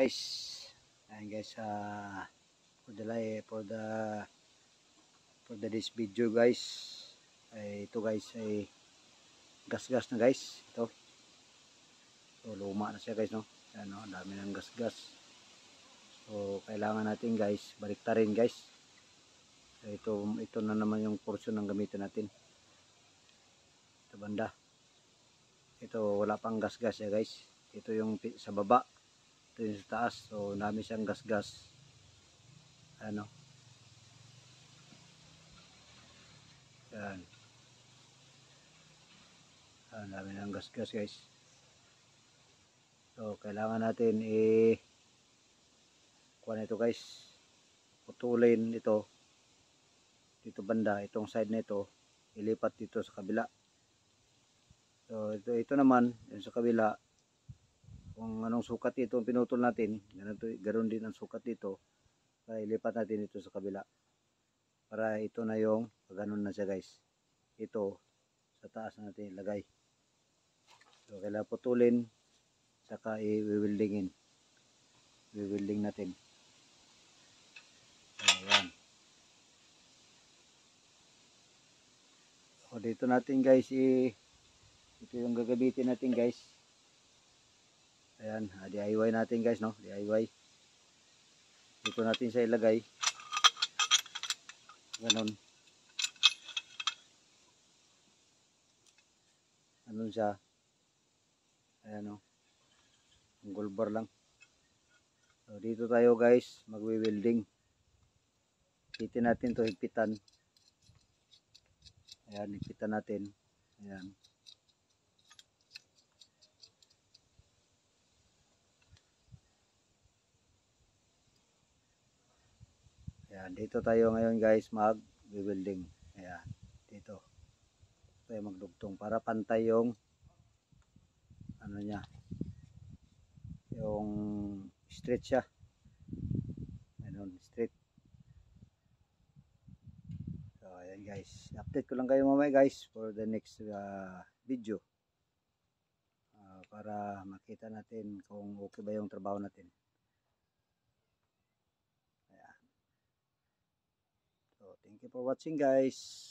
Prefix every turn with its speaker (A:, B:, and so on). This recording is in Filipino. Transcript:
A: Guys, ayan guys, for this video guys, ay ito guys ay gas-gas na guys. Ito, so luma na siya guys, no. Ayan, no, dami ng gas-gas. So kailangan natin guys baliktarin guys. So, ito na naman yung portion ng gamitin natin. Ito banda, ito wala pang gas-gas ya guys. Ito yung sa baba, ito yung sa taas. So dami siyang gas-gas. Ano, yan, dami ng gas-gas guys. So kailangan natin kuha ito guys, putulin ito dito banda, itong side na ito ilipat dito sa kabila. So ito naman yung sa kabila, kung anong sukat dito ang pinutol natin, ganoon din ang sukat dito, kaya ilipat natin ito sa kabila para ito na yung ganoon na siya guys. Ito sa taas natin ilagay. So kailangan putulin saka i-welding natin. Ayan. So dito natin guys ito yung gagamitin natin guys. Ayan, DIY natin guys, no, DIY. Dito natin siya ilagay. Ganon. Ganon siya. Ayan, no. Ang gold bar lang. So dito tayo guys magwe-welding. Hitin natin to, higpitan. Ayan, higpitan natin. Ayan. Ayan, dito tayo ngayon guys mag-welding. Ayan, dito tayo magdugtong para pantay yung ano niya, yung straight siya. Ayun, straight. So ayan guys, update ko lang kayo mamaya guys for the next video, para makita natin kung okay ba yung trabaho natin. Ayan. So thank you for watching guys.